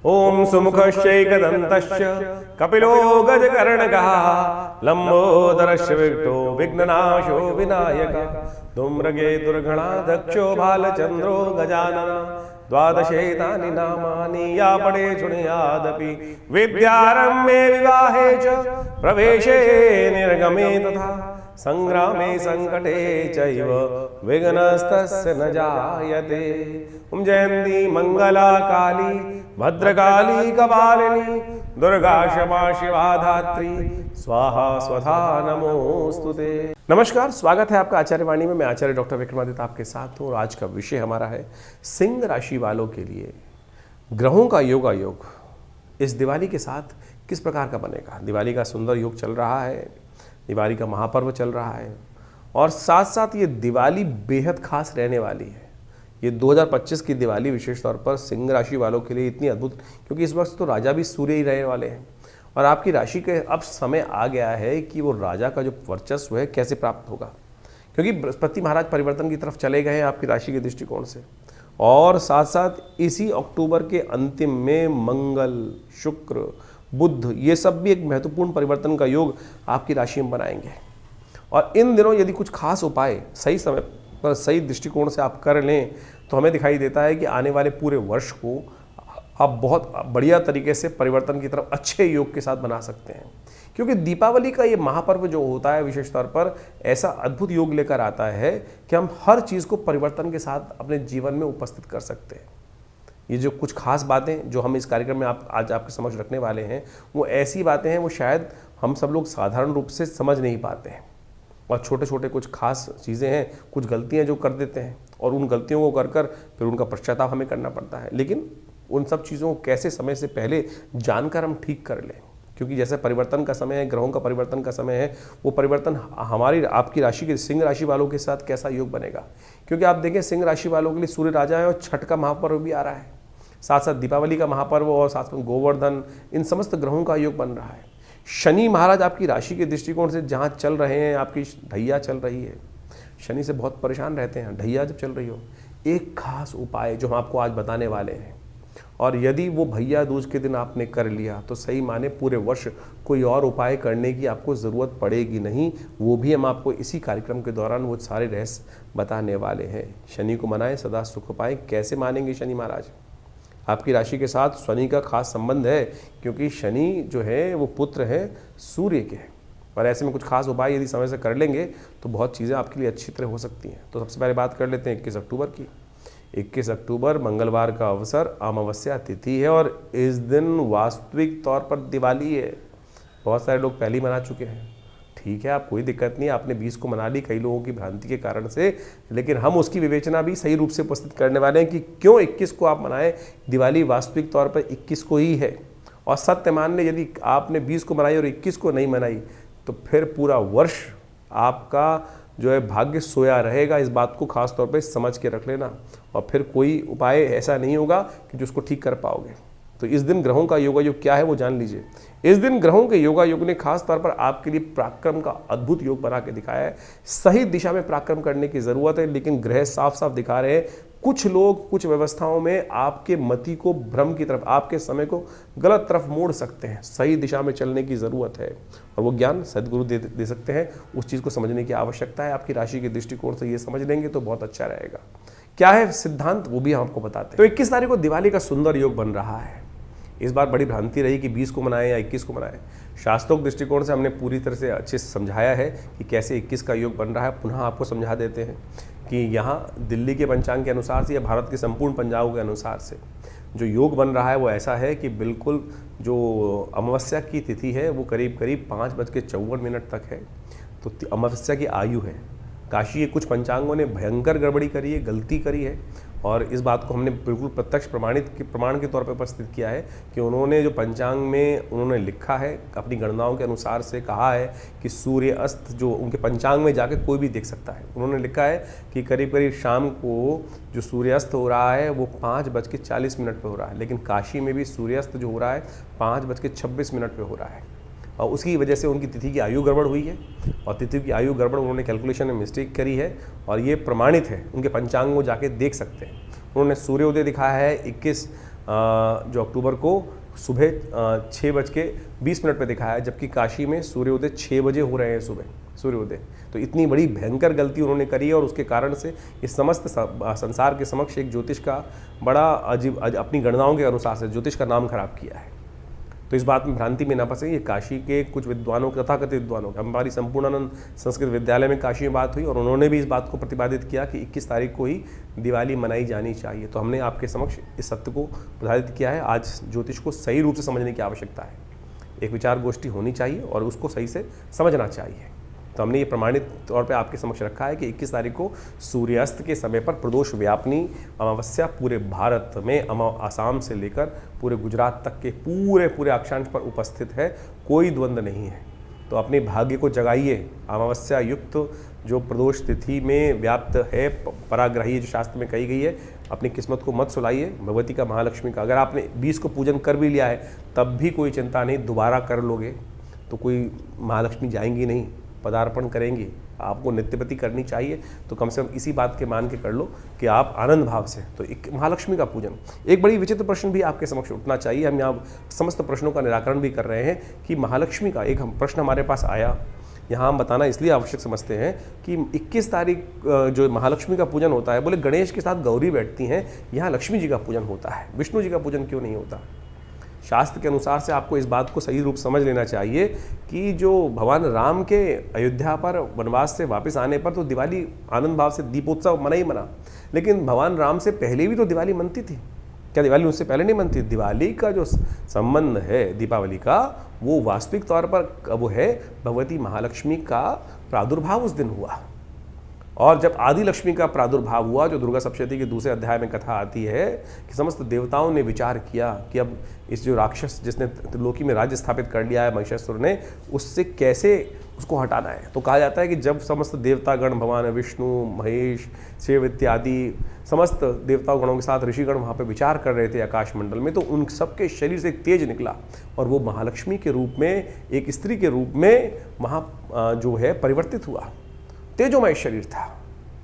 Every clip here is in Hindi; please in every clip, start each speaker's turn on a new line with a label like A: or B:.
A: ओम सुमुखश्चैकदन्तश्च कपिलो गजकर्णकः लंबोदरश्च विघ्नो विघ्ननाशो विनायकः धूम्रकेतुर्गणाध्यक्षो भालचन्द्रो गजाननः द्वादशेतानि नामानि या पठे शृणुयादपि विद्यारम्भे विवाहे च प्रवेशे निर्गमे तथा संग्रामे संकटे चैव विघ्नस्तस्य न जायते। ओम जयंती मंगला काली भद्रकाली कपालिनी दुर्गा क्षमा शिवा धात्री स्वाहा स्वधा नमोस्तुते। नमस्कार, स्वागत है आपका आचार्य वाणी में। मैं आचार्य डॉक्टर विक्रमादित्य आपके साथ हूँ और आज का विषय हमारा है सिंह राशि वालों के लिए ग्रहों का योगायोग इस दिवाली के साथ किस प्रकार का बनेगा। दिवाली का सुंदर योग चल रहा है, दिवाली का महापर्व चल रहा है और साथ साथ ये दिवाली बेहद खास रहने वाली है। ये 2025 की दिवाली विशेष तौर पर सिंह राशि वालों के लिए इतनी अद्भुत, क्योंकि इस वक्त तो राजा भी सूर्य ही रहने वाले हैं और आपकी राशि के अब समय आ गया है कि वो राजा का जो वर्चस्व है कैसे प्राप्त होगा, क्योंकि बृहस्पति महाराज परिवर्तन की तरफ चले गए हैं आपकी राशि के दृष्टिकोण से। और साथ साथ इसी अक्टूबर के अंतिम में मंगल, शुक्र, बुध, ये सब भी एक महत्वपूर्ण परिवर्तन का योग आपकी राशि में बनाएंगे। और इन दिनों यदि कुछ खास उपाय सही समय पर सही दृष्टिकोण से आप कर लें तो हमें दिखाई देता है कि आने वाले पूरे वर्ष को आप बहुत बढ़िया तरीके से परिवर्तन की तरफ अच्छे योग के साथ बना सकते हैं। क्योंकि दीपावली का ये महापर्व जो होता है विशेष तौर पर ऐसा अद्भुत योग लेकर आता है कि हम हर चीज़ को परिवर्तन के साथ अपने जीवन में उपस्थित कर सकते हैं। ये जो कुछ खास बातें जो हम इस कार्यक्रम में आज आपके समक्ष रखने वाले हैं, वो ऐसी बातें हैं वो शायद हम सब लोग साधारण रूप से समझ नहीं पाते हैं और छोटे छोटे कुछ खास चीज़ें हैं, कुछ गलतियां जो कर देते हैं और उन गलतियों को कर फिर उनका पश्चाताप हमें करना पड़ता है। लेकिन उन सब चीज़ों को कैसे समय से पहले जानकर हम ठीक कर लें, क्योंकि जैसे परिवर्तन का समय है, ग्रहों का परिवर्तन का समय है, वो परिवर्तन हमारी आपकी राशि के सिंह राशि वालों के साथ कैसा योग बनेगा। क्योंकि आप देखें सिंह राशि वालों के लिए सूर्य राजा है और छठ का महापर्व भी आ रहा है, साथ साथ दीपावली का महापर्व और साथ में गोवर्धन, इन समस्त ग्रहों का योग बन रहा है। शनि महाराज आपकी राशि के दृष्टिकोण से जहाँ चल रहे हैं, आपकी ढैया चल रही है, शनि से बहुत परेशान रहते हैं। ढैया जब चल रही हो, एक खास उपाय जो हम आपको आज बताने वाले हैं, और यदि वो भैया दूज के दिन आपने कर लिया तो सही माने पूरे वर्ष कोई और उपाय करने की आपको ज़रूरत पड़ेगी नहीं। वो भी हम आपको इसी कार्यक्रम के दौरान वो सारे रहस्य बताने वाले हैं। शनि को मनाएं, सदा सुख पाएं। कैसे मानेंगे शनि महाराज? आपकी राशि के साथ शनि का खास संबंध है, क्योंकि शनि जो है वो पुत्र है सूर्य के, और ऐसे में कुछ खास उपाय यदि समय से कर लेंगे तो बहुत चीज़ें आपके लिए अच्छी तरह हो सकती हैं। तो सबसे पहले बात कर लेते हैं 21 अक्टूबर की। 21 अक्टूबर मंगलवार का अवसर, अमावस्या तिथि है और इस दिन वास्तविक तौर पर दिवाली है। बहुत सारे लोग पहले ही मना चुके हैं, ठीक है, आप कोई दिक्कत नहीं, आपने 20 को मना ली कई लोगों की भ्रांति के कारण से, लेकिन हम उसकी विवेचना भी सही रूप से उपस्थित करने वाले हैं कि क्यों 21 को आप मनाएं। दिवाली वास्तविक तौर पर 21 को ही है और सत्य मान लें यदि आपने 20 को मनाई और 21 को नहीं मनाई तो फिर पूरा वर्ष आपका जो है भाग्य सोया रहेगा। इस बात को खास तौर पे समझ के रख लेना और फिर कोई उपाय ऐसा नहीं होगा कि जो उसको ठीक कर पाओगे। तो इस दिन ग्रहों का योगायोग क्या है वो जान लीजिए। इस दिन ग्रहों के योगायोग ने खास तौर पर आपके लिए पराक्रम का अद्भुत योग बना के दिखाया है। सही दिशा में पराक्रम करने की ज़रूरत है, लेकिन ग्रह साफ साफ दिखा रहे हैं कुछ लोग कुछ व्यवस्थाओं में आपके मति को भ्रम की तरफ, आपके समय को गलत तरफ मोड़ सकते हैं। सही दिशा में चलने की ज़रूरत है और वो ज्ञान सदगुरु दे सकते हैं। उस चीज़ को समझने की आवश्यकता है। आपकी राशि के दृष्टिकोण से ये समझ लेंगे तो बहुत अच्छा रहेगा। क्या है सिद्धांत वो भी हम आपको बताते हैं। तो 21 तारीख को दिवाली का सुंदर योग बन रहा है। इस बार बड़ी भ्रांति रही कि 20 को मनाएं या 21 को मनाएं। शास्त्रोक्त दृष्टिकोण से हमने पूरी तरह से अच्छे से समझाया है कि कैसे 21 का योग बन रहा है। पुनः आपको समझा देते हैं कि यहाँ दिल्ली के पंचांग के अनुसार से या भारत के संपूर्ण पंचांगों के अनुसार से जो योग बन रहा है वो ऐसा है कि बिल्कुल जो अमावस्या की तिथि है वो करीब करीब 5:54 तक है। तो अमावस्या की आयु है। काशी के कुछ पंचांगों ने भयंकर गड़बड़ी करी है, गलती करी है, और इस बात को हमने बिल्कुल प्रत्यक्ष प्रमाण के तौर पर उपस्थित किया है कि उन्होंने जो पंचांग में उन्होंने लिखा है, अपनी गणनाओं के अनुसार से कहा है कि सूर्य अस्त जो उनके पंचांग में जाकर कोई भी देख सकता है। उन्होंने लिखा है कि करीब करीब शाम को जो सूर्यास्त हो रहा है वो 5:40 पे हो रहा है, लेकिन काशी में भी सूर्यास्त जो हो रहा है 5:26 पे हो रहा है। और उसकी वजह से उनकी तिथि की आयु गड़बड़ हुई है और तिथि की आयु गड़बड़ उन्होंने कैलकुलेशन में मिस्टेक करी है और ये प्रमाणित है। उनके पंचांग को जाके देख सकते हैं। उन्होंने सूर्योदय दिखाया है 21 जो अक्टूबर को सुबह 6:20 पर दिखाया है, जबकि काशी में सूर्योदय 6 बजे हो रहे हैं सुबह सूर्योदय। तो इतनी बड़ी भयंकर गलती उन्होंने करी है और उसके कारण से इस समस्त संसार के समक्ष एक ज्योतिष का बड़ा अजीब अपनी गणनाओं के अनुसार से ज्योतिष का नाम खराब किया है। तो इस बात में भ्रांति में ना फंसे। ये काशी के कुछ विद्वानों, तथाकथित विद्वानों, हमारी संपूर्णानंद संस्कृत विद्यालय में काशी में बात हुई और उन्होंने भी इस बात को प्रतिपादित किया कि 21 तारीख को ही दिवाली मनाई जानी चाहिए। तो हमने आपके समक्ष इस सत्य को प्रतिपादित किया है। आज ज्योतिष को सही रूप से समझने की आवश्यकता है, एक विचार गोष्ठी होनी चाहिए और उसको सही से समझना चाहिए। तो हमने ये प्रमाणित तौर पे आपके समक्ष रखा है कि 21 तारीख को सूर्यास्त के समय पर प्रदोष व्यापनी अमावस्या पूरे भारत में, आसाम से लेकर पूरे गुजरात तक के पूरे अक्षांश पर उपस्थित है, कोई द्वंद्व नहीं है। तो अपने भाग्य को जगाइए। अमावस्या युक्त जो प्रदोष तिथि में व्याप्त है, पराग्रही जो शास्त्र में कही गई है, अपनी किस्मत को मत सुलाइए भगवती का, महालक्ष्मी का। अगर आपने 20 को पूजन कर भी लिया है तब भी कोई चिंता नहीं, दोबारा कर लोगे तो कोई महालक्ष्मी जाएंगी नहीं, पदार्पण करेंगी। आपको नित्यपति करनी चाहिए तो कम से कम इसी बात के मान के कर लो कि आप आनंद भाव से। तो एक महालक्ष्मी का पूजन, एक बड़ी विचित्र प्रश्न भी आपके समक्ष उठना चाहिए। हम यहाँ समस्त प्रश्नों का निराकरण भी कर रहे हैं कि महालक्ष्मी का एक प्रश्न हमारे पास आया, यहाँ हम बताना इसलिए आवश्यक समझते हैं कि 21 तारीख जो महालक्ष्मी का पूजन होता है, बोले गणेश के साथ गौरी बैठती हैं, यहाँ लक्ष्मी जी का पूजन होता है, विष्णु जी का पूजन क्यों नहीं होता? शास्त्र के अनुसार से आपको इस बात को सही रूप समझ लेना चाहिए कि जो भगवान राम के अयोध्या पर वनवास से वापस आने पर तो दिवाली आनंद भाव से दीपोत्सव मना ही मना, लेकिन भगवान राम से पहले भी तो दिवाली मनती थी। क्या दिवाली उससे पहले नहीं मनती? दिवाली का जो संबंध है दीपावली का, वो वास्तविक तौर पर वो है भगवती महालक्ष्मी का प्रादुर्भाव उस दिन हुआ। और जब आदि लक्ष्मी का प्रादुर्भाव हुआ, जो दुर्गा सप्तशती के दूसरे अध्याय में कथा आती है कि समस्त देवताओं ने विचार किया कि अब इस जो राक्षस जिसने त्रिलोकी में राज्य स्थापित कर लिया है महिषासुर ने, उससे कैसे उसको हटाना है। तो कहा जाता है कि जब समस्त देवतागण, भगवान विष्णु, महेश, शिव इत्यादि समस्त देवता गणों के साथ ऋषिगण वहाँ पे विचार कर रहे थे आकाश मंडल में, तो उन सबके शरीर से एक तेज निकला और वो महालक्ष्मी के रूप में, एक स्त्री के रूप में वहाँ जो है परिवर्तित हुआ। तेजोमय शरीर था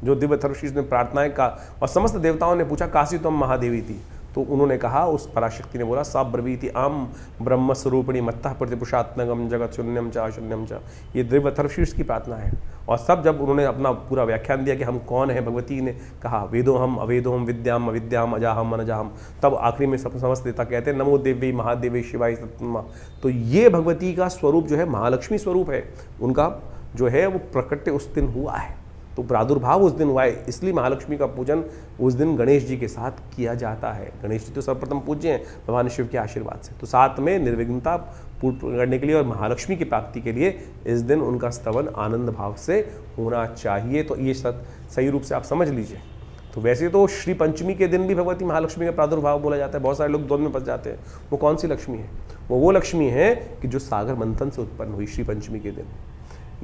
A: जो दिव्य थर्वशीष ने प्रार्थनाएं का, और समस्त देवताओं ने पूछा काशी तुम महादेवी थी, तो उन्होंने कहा, उस पराशक्ति ने बोला सा ब्रवीति आम ब्रह्म स्वरूपिणी मत्तः प्रतिपुषात्मगम जगत शून्यम च अशून्यम च। ये दिव्य थर्वशीष की प्रार्थना है। और सब जब उन्होंने अपना पूरा व्याख्यान दिया कि हम कौन है, भगवती ने कहा वेदो हम अवेदो हम विद्याम अविद्याम अजाहम अनजाहम, तब आखिरी में सब समस्त देवता कहते हैं नमो देवी महादेवी शिवाय सत्मा। तो ये भगवती का स्वरूप जो है महालक्ष्मी स्वरूप है, उनका जो है वो प्रकट उस दिन हुआ है, तो प्रादुर्भाव उस दिन हुआ है। इसलिए महालक्ष्मी का पूजन उस दिन गणेश जी के साथ किया जाता है। गणेश जी तो सर्वप्रथम पूज्य हैं भगवान शिव के आशीर्वाद से, तो साथ में निर्विघ्नता पूर्ण करने के लिए और महालक्ष्मी की प्राप्ति के लिए इस दिन उनका स्तवन आनंद भाव से होना चाहिए। तो ये सही रूप से आप समझ लीजिए। तो वैसे तो श्री पंचमी के दिन भी भगवती महालक्ष्मी का प्रादुर्भाव बोला जाता है। बहुत सारे लोग द्वंद में फंस जाते हैं। वो कौन सी लक्ष्मी है? वो लक्ष्मी है कि जो सागर मंथन से उत्पन्न हुई श्री पंचमी के दिन।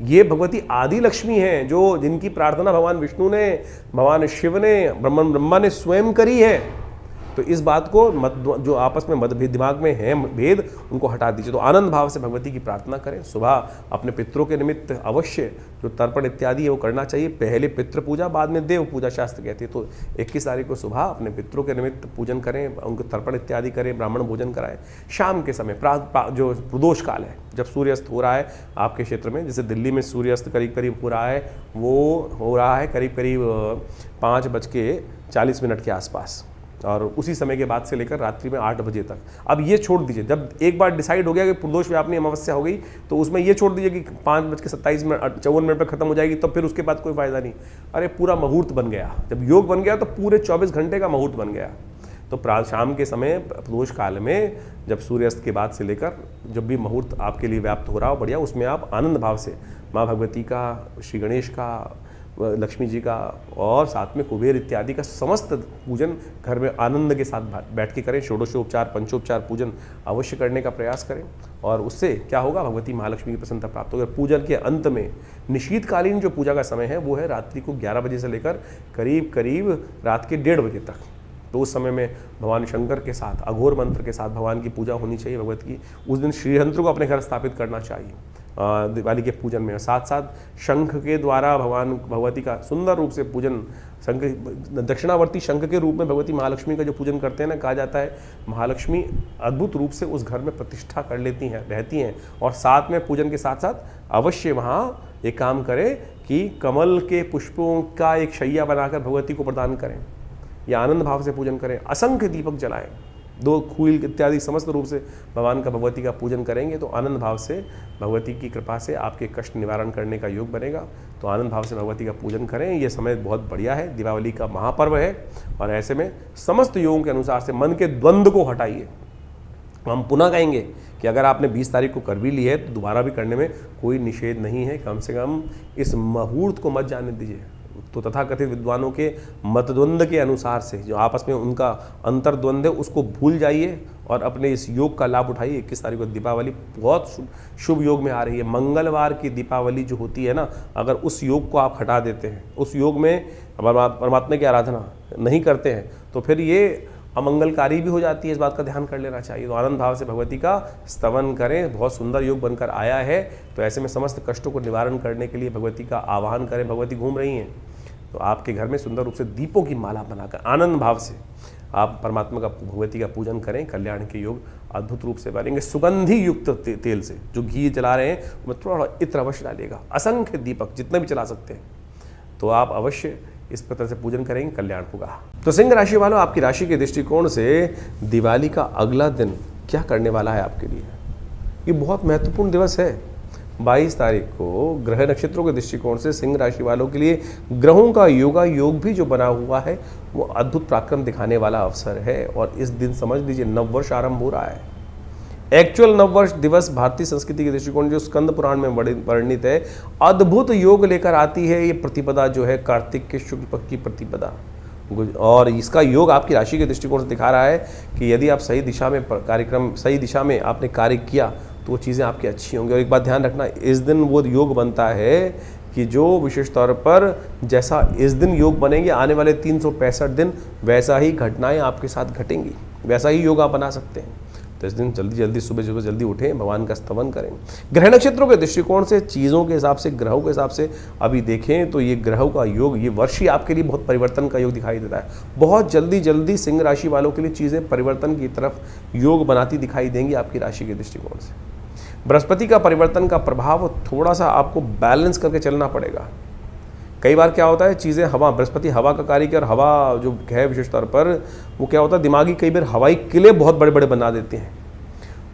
A: ये भगवती आदि लक्ष्मी है जो जिनकी प्रार्थना भगवान विष्णु ने, भगवान शिव ने, ब्रह्मा ने स्वयं करी है। तो इस बात को जो आपस में मतभेद दिमाग में है भेद, उनको हटा दीजिए। तो आनंद भाव से भगवती की प्रार्थना करें। सुबह अपने पितरों के निमित्त अवश्य जो तर्पण इत्यादि है वो करना चाहिए। पहले पितृ पूजा, बाद में देव पूजा शास्त्र कहती है। तो 21 तारीख को सुबह अपने पितरों के निमित्त पूजन करें, उनको तर्पण इत्यादि करें, ब्राह्मण भोजन कराएं। शाम के समय जो प्रदोष काल है, जब सूर्यास्त हो रहा है आपके क्षेत्र में, जैसे दिल्ली में सूर्यास्त करीब करीब हो रहा है, वो हो रहा है करीब करीब 5:40 के आसपास, और उसी समय के बाद से लेकर रात्रि में 8 बजे तक। अब ये छोड़ दीजिए, जब एक बार डिसाइड हो गया कि प्रदोष व्यापनी अमावस्या हो गई, तो उसमें ये छोड़ दीजिए कि 5:57 पर खत्म हो जाएगी, तो फिर उसके बाद कोई फायदा नहीं। अरे पूरा मुहूर्त बन गया, जब योग बन गया तो पूरे 24 घंटे का मुहूर्त बन गया। तो शाम के समय प्रदोष काल में जब सूर्यास्त के बाद से लेकर जब भी मुहूर्त आपके लिए व्याप्त हो रहा हो बढ़िया, उसमें आप आनंद भाव से माँ भगवती का, श्री गणेश का, लक्ष्मी जी का और साथ में कुबेर इत्यादि का समस्त पूजन घर में आनंद के साथ बैठ के करें। षोडशोपचार पंचोपचार पूजन अवश्य करने का प्रयास करें, और उससे क्या होगा, भगवती महालक्ष्मी की प्रसन्नता प्राप्त होगी। पूजन के अंत में निशीतकालीन जो पूजा का समय है वो है रात्रि को 11 बजे से लेकर करीब करीब रात के 1:30 बजे तक। तो उस समय में भगवान शंकर के साथ अघोर मंत्र के साथ भगवान की पूजा होनी चाहिए भगवत की। उस दिन श्रीयंत्र को अपने घर स्थापित करना चाहिए दिवाली के पूजन में। साथ साथ शंख के द्वारा भगवान भगवती का सुंदर रूप से पूजन शंख, दक्षिणावर्ती शंख के रूप में भगवती महालक्ष्मी का जो पूजन करते हैं ना, कहा जाता है महालक्ष्मी अद्भुत रूप से उस घर में प्रतिष्ठा कर लेती हैं, रहती हैं। और साथ में पूजन के साथ साथ अवश्य वहाँ एक काम करें कि कमल के पुष्पों का एक शैया बनाकर भगवती को प्रदान करें, या आनंद भाव से पूजन करें, असंख्य दीपक जलाएं, 2 खूल इत्यादि समस्त रूप से भगवान का भगवती का पूजन करेंगे तो आनंद भाव से भगवती की कृपा से आपके कष्ट निवारण करने का योग बनेगा। तो आनंद भाव से भगवती का पूजन करें। ये समय बहुत बढ़िया है, दीपावली का महापर्व है, और ऐसे में समस्त योगों के अनुसार से मन के द्वंद्व को हटाइए। हम पुनः कहेंगे कि अगर आपने 20 तारीख को कर भी ली है तो दोबारा भी करने में कोई निषेध नहीं है। कम से कम इस मुहूर्त को मत जाने दीजिए। तो तथाकथित विद्वानों के मतद्वंद के अनुसार से जो आपस में उनका अंतर्द्वंद है उसको भूल जाइए और अपने इस योग का लाभ उठाइए। 21 तारीख को दीपावली बहुत शुभ योग में आ रही है। मंगलवार की दीपावली जो होती है ना, अगर उस योग को आप हटा देते हैं, उस योग में परमात्मा की आराधना नहीं करते हैं, तो फिर ये अमंगलकारी भी हो जाती है। इस बात का ध्यान कर लेना चाहिए। तो आनंद भाव से भगवती का स्तवन करें। बहुत सुंदर योग बनकर आया है। तो ऐसे में समस्त कष्टों को निवारण करने के लिए भगवती का आवाहन करें। भगवती घूम रही हैं तो आपके घर में सुंदर रूप से दीपों की माला बनाकर आनंद भाव से आप परमात्मा का, भगवती का पूजन करें। कल्याण के योग अद्भुत रूप से बनेंगे। सुगंधी युक्त तेल से जो घी जला रहे हैं उसमें थोड़ा इत्र अवश्य डालिएगा। असंख्य दीपक जितने भी चला सकते हैं, तो आप अवश्य इस प्रकार से पूजन करेंगे, कल्याण होगा। तो सिंह राशि वालों, आपकी राशि के दृष्टिकोण से दिवाली का अगला दिन क्या करने वाला है आपके लिए? ये बहुत महत्वपूर्ण दिवस है। 22 तारीख को ग्रह नक्षत्रों के दृष्टिकोण से सिंह राशि वालों के लिए ग्रहों का योगा योग भी जो बना हुआ है वो अद्भुत पराक्रम दिखाने वाला अवसर है। और इस दिन समझ लीजिए नववर्ष आरंभ हो रहा है। एक्चुअल नववर्ष दिवस भारतीय संस्कृति के दृष्टिकोण जो स्कंद पुराण में वर्णित है, अद्भुत योग लेकर आती है। ये प्रतिपदा जो है कार्तिक के शुक्ल पक्ष की प्रतिपदा, और इसका योग आपकी राशि के दृष्टिकोण से दिखा रहा है कि यदि आप सही दिशा में सही दिशा में आपने कार्य किया तो वो चीज़ें आपकी अच्छी होंगी। और एक बात ध्यान रखना, इस दिन वो योग बनता है कि जो विशेष तौर पर जैसा इस दिन योग बनेंगे, आने वाले 365 दिन वैसा ही घटनाएं आपके साथ घटेंगी, वैसा ही योग आप बना सकते हैं। तो इस दिन जल्दी सुबह जल्दी उठें, भगवान का स्तवन करें। ग्रह नक्षत्रों के दृष्टिकोण से, चीज़ों के हिसाब से, ग्रहों के हिसाब से अभी देखें तो ये ग्रहों का योग, ये वर्ष ही आपके लिए बहुत परिवर्तन का योग दिखाई देता है। बहुत जल्दी सिंह राशि वालों के लिए चीज़ें परिवर्तन की तरफ योग बनाती दिखाई देंगी आपकी राशि के दृष्टिकोण से। बृहस्पति का परिवर्तन का प्रभाव थोड़ा सा आपको बैलेंस करके चलना पड़ेगा। कई बार क्या होता है, चीज़ें हवा, बृहस्पति हवा का कार्य, और हवा जो है विशेष तौर पर वो क्या होता है, दिमागी कई बार हवाई किले बहुत बड़े बड़े बना देते हैं,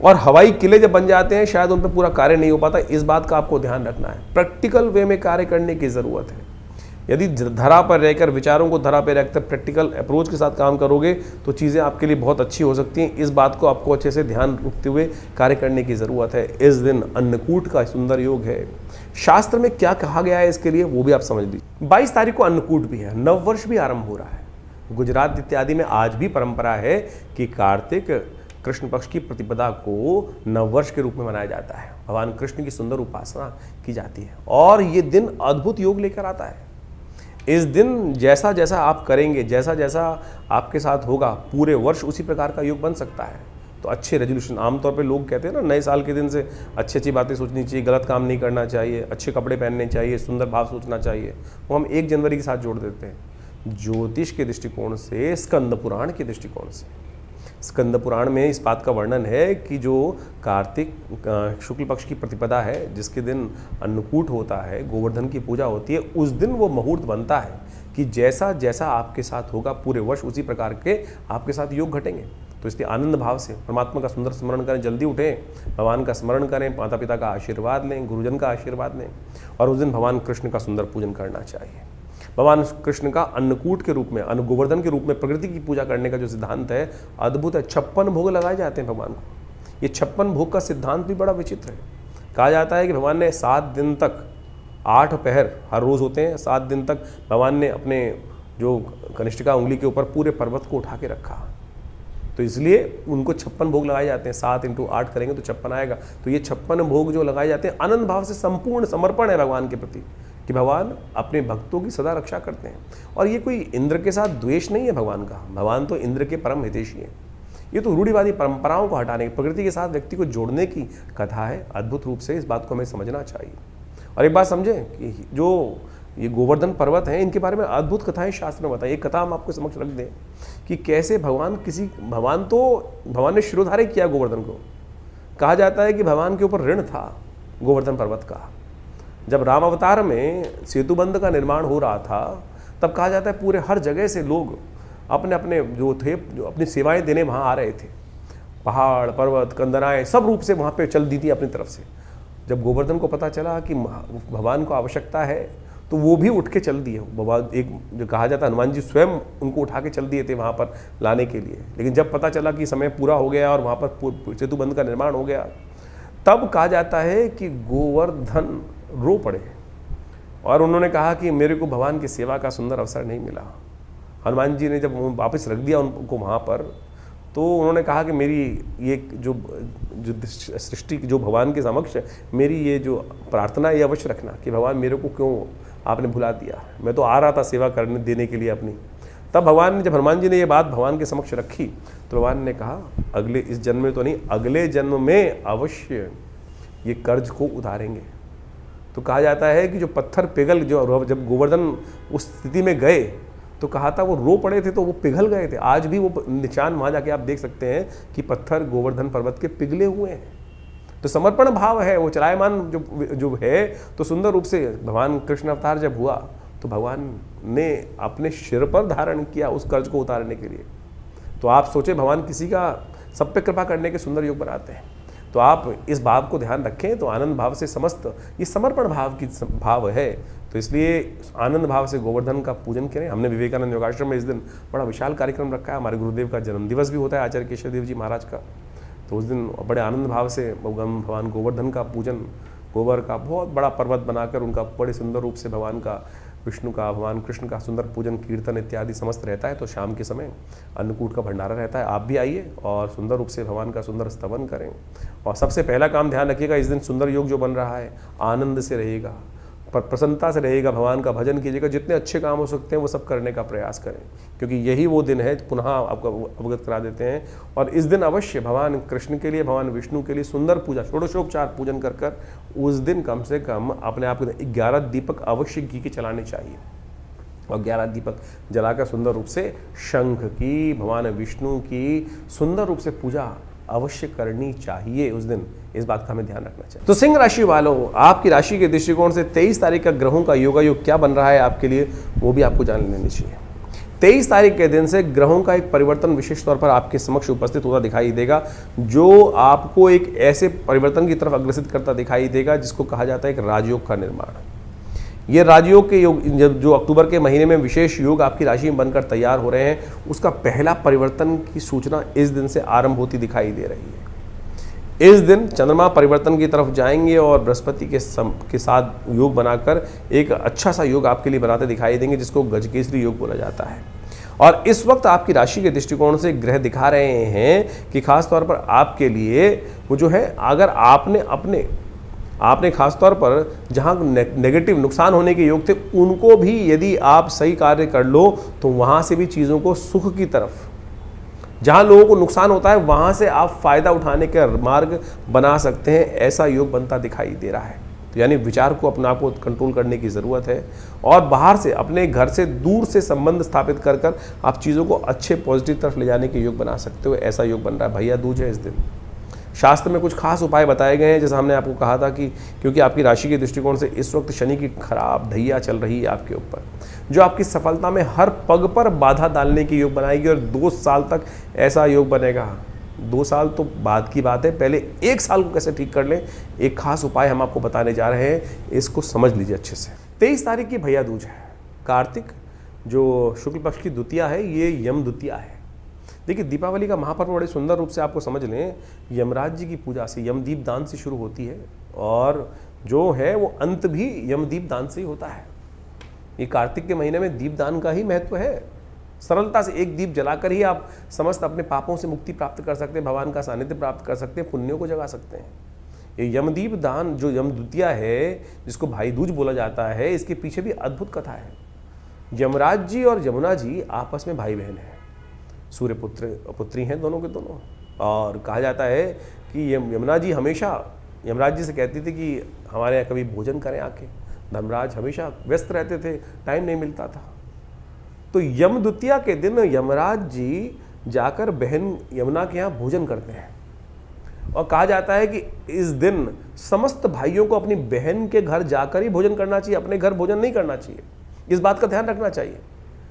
A: और हवाई किले जब बन जाते हैं शायद उन पर पूरा कार्य नहीं हो पाता। इस बात का आपको ध्यान रखना है। प्रैक्टिकल वे में कार्य करने की ज़रूरत है। यदि धरा पर रहकर, विचारों को धरा पर रखकर प्रैक्टिकल अप्रोच के साथ काम करोगे तो चीज़ें आपके लिए बहुत अच्छी हो सकती हैं। इस बात को आपको अच्छे से ध्यान रखते हुए कार्य करने की ज़रूरत है। इस दिन अन्नकूट का सुंदर योग है। शास्त्र में क्या कहा गया है इसके लिए वो भी आप समझ लीजिए। 22 तारीख को अन्नकूट भी है, नववर्ष भी आरंभ हो रहा है। गुजरात इत्यादि में आज भी परंपरा है कि कार्तिक कृष्ण पक्ष की प्रतिपदा को नववर्ष के रूप में मनाया जाता है। भगवान कृष्ण की सुंदर उपासना की जाती है और ये दिन अद्भुत योग लेकर आता है। इस दिन जैसा जैसा आप करेंगे, जैसा जैसा आपके साथ होगा, पूरे वर्ष उसी प्रकार का योग बन सकता है। तो अच्छे रेजोल्यूशन, आमतौर पे लोग कहते हैं ना, नए साल के दिन से अच्छी बातें सोचनी चाहिए, गलत काम नहीं करना चाहिए, अच्छे कपड़े पहनने चाहिए, सुंदर भाव सोचना चाहिए, वो हम 1 जनवरी के साथ जोड़ देते हैं। ज्योतिष के दृष्टिकोण से, स्कंद पुराण के दृष्टिकोण से, स्कंद पुराण में इस बात का वर्णन है कि जो कार्तिक शुक्ल पक्ष की प्रतिपदा है, जिसके दिन अन्नकूट होता है, गोवर्धन की पूजा होती है, उस दिन वो मुहूर्त बनता है कि जैसा जैसा आपके साथ होगा पूरे वर्ष उसी प्रकार के आपके साथ योग घटेंगे। तो इसलिए आनंद भाव से परमात्मा का सुंदर स्मरण करें, जल्दी उठें, भगवान का स्मरण करें, माता पिता का आशीर्वाद लें, गुरुजन का आशीर्वाद लें, और उस दिन भगवान कृष्ण का सुंदर पूजन करना चाहिए। भगवान कृष्ण का अन्नकूट के रूप में, गोवर्धन के रूप में प्रकृति की पूजा करने का जो सिद्धांत है अद्भुत है। 56 भोग लगाए जाते हैं भगवान को। ये 56 भोग का सिद्धांत भी बड़ा विचित्र है। कहा जाता है कि भगवान ने 7 दिन तक, 8 पहर हर रोज़ होते हैं, 7 दिन तक भगवान ने अपने जो कनिष्ठिका उंगली के ऊपर पूरे पर्वत को उठा के रखा। तो इसलिए उनको 56 भोग लगाए जाते हैं। 7 × 8 करेंगे तो 56 आएगा। तो ये 56 भोग जो लगाए जाते हैं आनंद भाव से संपूर्ण समर्पण है भगवान के प्रति, कि भगवान अपने भक्तों की सदा रक्षा करते हैं। और ये कोई इंद्र के साथ द्वेष नहीं है भगवान का, भगवान तो इंद्र के परम हितैषी हैं। ये तो रूढ़िवादी परंपराओं को हटाने की, प्रकृति के साथ व्यक्ति को जोड़ने की कथा है। अद्भुत रूप से इस बात को हमें समझना चाहिए। और एक बात समझें कि जो ये गोवर्धन पर्वत हैं, इनके बारे में अद्भुत कथाएं शास्त्र में बताई। एक कथा हम आपको समक्ष रख दें कि कैसे भगवान ने शिरोधार्य किया गोवर्धन को। कहा जाता है कि भगवान के ऊपर ऋण था गोवर्धन पर्वत का। जब राम अवतार में सेतुबंध का निर्माण हो रहा था, तब कहा जाता है पूरे हर जगह से लोग अपने अपने जो अपनी सेवाएं देने वहाँ आ रहे थे। पहाड़, पर्वत, कंदराएं सब रूप से वहाँ पे चल दी थी अपनी तरफ से। जब गोवर्धन को पता चला कि भगवान को आवश्यकता है, तो वो भी उठ के चल दिए। भगवान एक जो कहा जाता है हनुमान जी स्वयं उनको उठा के चल दिए थे वहाँ पर लाने के लिए। लेकिन जब पता चला कि समय पूरा हो गया और वहाँ पर सेतुबंध का निर्माण हो गया, तब कहा जाता है कि गोवर्धन रो पड़े और उन्होंने कहा कि मेरे को भगवान की सेवा का सुंदर अवसर नहीं मिला। हनुमान जी ने जब वापस रख दिया उनको वहाँ पर, तो उन्होंने कहा कि मेरी ये जो सृष्टि जो भगवान के समक्ष मेरी ये जो प्रार्थना ये अवश्य रखना कि भगवान मेरे को क्यों आपने भुला दिया, मैं तो आ रहा था सेवा करने देने के लिए अपनी। तब भगवान ने, जब हनुमान जी ने ये बात भगवान के समक्ष रखी, तो भगवान ने कहा अगले इस जन्म में तो नहीं, अगले जन्म में अवश्य ये कर्ज को उतारेंगे। तो कहा जाता है कि जो पत्थर पिघल, जो जब गोवर्धन उस स्थिति में गए तो कहा था वो रो पड़े थे तो वो पिघल गए थे। आज भी वो निशान वहाँ जाके आप देख सकते हैं कि पत्थर गोवर्धन पर्वत के पिघले हुए हैं। तो समर्पण भाव है, वो चलायमान जो है। तो सुंदर रूप से भगवान कृष्ण अवतार जब हुआ तो भगवान ने अपने सिर पर धारण किया उस कर्ज को उतारने के लिए। तो आप सोचे भगवान किसी का सब पे कृपा करने के सुंदर योग बनाते हैं। तो आप इस भाव को ध्यान रखें तो आनंद भाव से समस्त ये समर्पण भाव की भाव है। तो इसलिए आनंद भाव से गोवर्धन का पूजन करें। हमने विवेकानंद योगाश्रम में इस दिन बड़ा विशाल कार्यक्रम रखा है। हमारे गुरुदेव का जन्मदिवस भी होता है, आचार्य केशव देव जी महाराज का। तो उस दिन बड़े आनंद भाव से भगवान गोवर्धन का पूजन, गोबर का बहुत बड़ा पर्वत बनाकर उनका बड़े सुंदर रूप से भगवान का, विष्णु का, भगवान कृष्ण का सुंदर पूजन, कीर्तन इत्यादि समस्त रहता है। तो शाम के समय अन्नकूट का भंडारा रहता है। आप भी आइए और सुंदर रूप से भगवान का सुंदर स्तवन करें। और सबसे पहला काम ध्यान रखिएगा, इस दिन सुंदर योग जो बन रहा है आनंद से रहेगा, पर प्रसन्नता से रहेगा। भगवान का भजन कीजिएगा, जितने अच्छे काम हो सकते हैं वो सब करने का प्रयास करें, क्योंकि यही वो दिन है। पुनः आपको अवगत करा देते हैं। और इस दिन अवश्य भगवान कृष्ण के लिए, भगवान विष्णु के लिए सुंदर पूजा, षोडशोपचार पूजन कर उस दिन कम से कम अपने आप को 11 दीपक अवश्य घी के चलाने चाहिए। और 11 दीपक जलाकर सुंदर रूप से शंख की, भगवान विष्णु की सुंदर रूप से पूजा अवश्य करनी चाहिए उस दिन। इस बात का हमें ध्यान रखना चाहिए। तो सिंह राशि वालों, आपकी राशि के दृष्टिकोण से 23 तारीख का ग्रहों का योगायोग क्या बन रहा है आपके लिए, वो भी आपको जान लेनी चाहिए। 23 तारीख के दिन से ग्रहों का एक परिवर्तन विशेष तौर पर आपके समक्ष उपस्थित होता दिखाई देगा, जो आपको एक ऐसे परिवर्तन की तरफ अग्रसित करता दिखाई देगा जिसको कहा जाता है एक राजयोग का निर्माण। ये राजयोग के योग जो अक्टूबर के महीने में विशेष योग आपकी राशि में बनकर तैयार हो रहे हैं, उसका पहला परिवर्तन की सूचना इस दिन से आरंभ होती दिखाई दे रही है। इस दिन चंद्रमा परिवर्तन की तरफ जाएंगे और बृहस्पति के साथ योग बनाकर एक अच्छा सा योग आपके लिए बनाते दिखाई देंगे, जिसको गजकेसरी योग बोला जाता है। और इस वक्त आपकी राशि के दृष्टिकोण से ग्रह दिखा रहे हैं कि खास तौर पर आपके लिए वो जो है, अगर आपने खास तौर पर जहाँ नेगेटिव नुकसान होने के योग थे, उनको भी यदि आप सही कार्य कर लो तो वहाँ से भी चीज़ों को सुख की तरफ, जहाँ लोगों को नुकसान होता है वहाँ से आप फायदा उठाने का मार्ग बना सकते हैं। ऐसा योग बनता दिखाई दे रहा है। तो यानी विचार को अपने आप को कंट्रोल करने की ज़रूरत है और बाहर से, अपने घर से दूर से संबंध स्थापित कर आप चीज़ों को अच्छे पॉजिटिव तरफ ले जाने के योग बना सकते हो। ऐसा योग बन रहा है। भैया दूज है इस दिन। शास्त्र में कुछ खास उपाय बताए गए हैं, जैसा हमने आपको कहा था कि क्योंकि आपकी राशि के दृष्टिकोण से इस वक्त शनि की खराब ढैया चल रही है आपके ऊपर, जो आपकी सफलता में हर पग पर बाधा डालने की योग बनाएगी। और 2 साल तक ऐसा योग बनेगा। 2 साल तो बाद की बात है, पहले 1 साल को कैसे ठीक कर लें, एक खास उपाय हम आपको बताने जा रहे हैं। इसको समझ लीजिए अच्छे से। 23 तारीख की भैया दूज है। कार्तिक जो शुक्ल पक्ष की द्वितीया है, ये यम द्वितीया है। देखिए, दीपावली का महापर्व बड़े सुंदर रूप से आपको समझ लें, यमराज जी की पूजा से, यमदीप दान से शुरू होती है और जो है वो अंत भी यमदीप दान से ही होता है। ये कार्तिक के महीने में दीप दान का ही महत्व है। सरलता से एक दीप जलाकर ही आप समस्त अपने पापों से मुक्ति प्राप्त कर सकते हैं, भगवान का सानिध्य प्राप्त कर सकते हैं, पुण्यों को जगा सकते हैं। ये यमदीप दान जो यम द्वितीया है, जिसको भाई दूज बोला जाता है, इसके पीछे भी अद्भुत कथा है। यमराज जी और यमुना जी आपस में भाई बहन हैं, सूर्य पुत्री हैं दोनों के दोनों। और कहा जाता है कि यमुना जी हमेशा यमराज जी से कहती थी कि हमारे यहाँ कभी भोजन करें आके। धर्मराज हमेशा व्यस्त रहते थे, टाइम नहीं मिलता था। तो यम द्वितीया के दिन यमराज जी जाकर बहन यमुना के यहाँ भोजन करते हैं और कहा जाता है कि इस दिन समस्त भाइयों को अपनी बहन के घर जाकर ही भोजन करना चाहिए, अपने घर भोजन नहीं करना चाहिए। इस बात का ध्यान रखना चाहिए।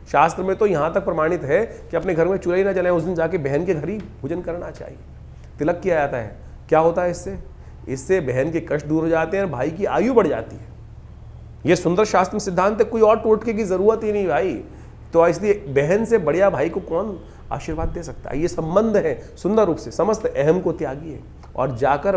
A: शास्त्र में तो यहाँ तक प्रमाणित है कि अपने घर में चूल्हा ही ना जलाएं, उस दिन जाके बहन के घर ही भोजन करना चाहिए। तिलक किया जाता है। क्या होता है इससे बहन के कष्ट दूर हो जाते हैं और भाई की आयु बढ़ जाती है। ये सुंदर शास्त्र में सिद्धांत है, कोई और टोटके की जरूरत ही नहीं भाई। तो इसलिए बहन से बढ़िया भाई को कौन आशीर्वाद दे सकता है। ये संबंध है सुंदर रूप से, समस्त अहम को त्यागिए और जाकर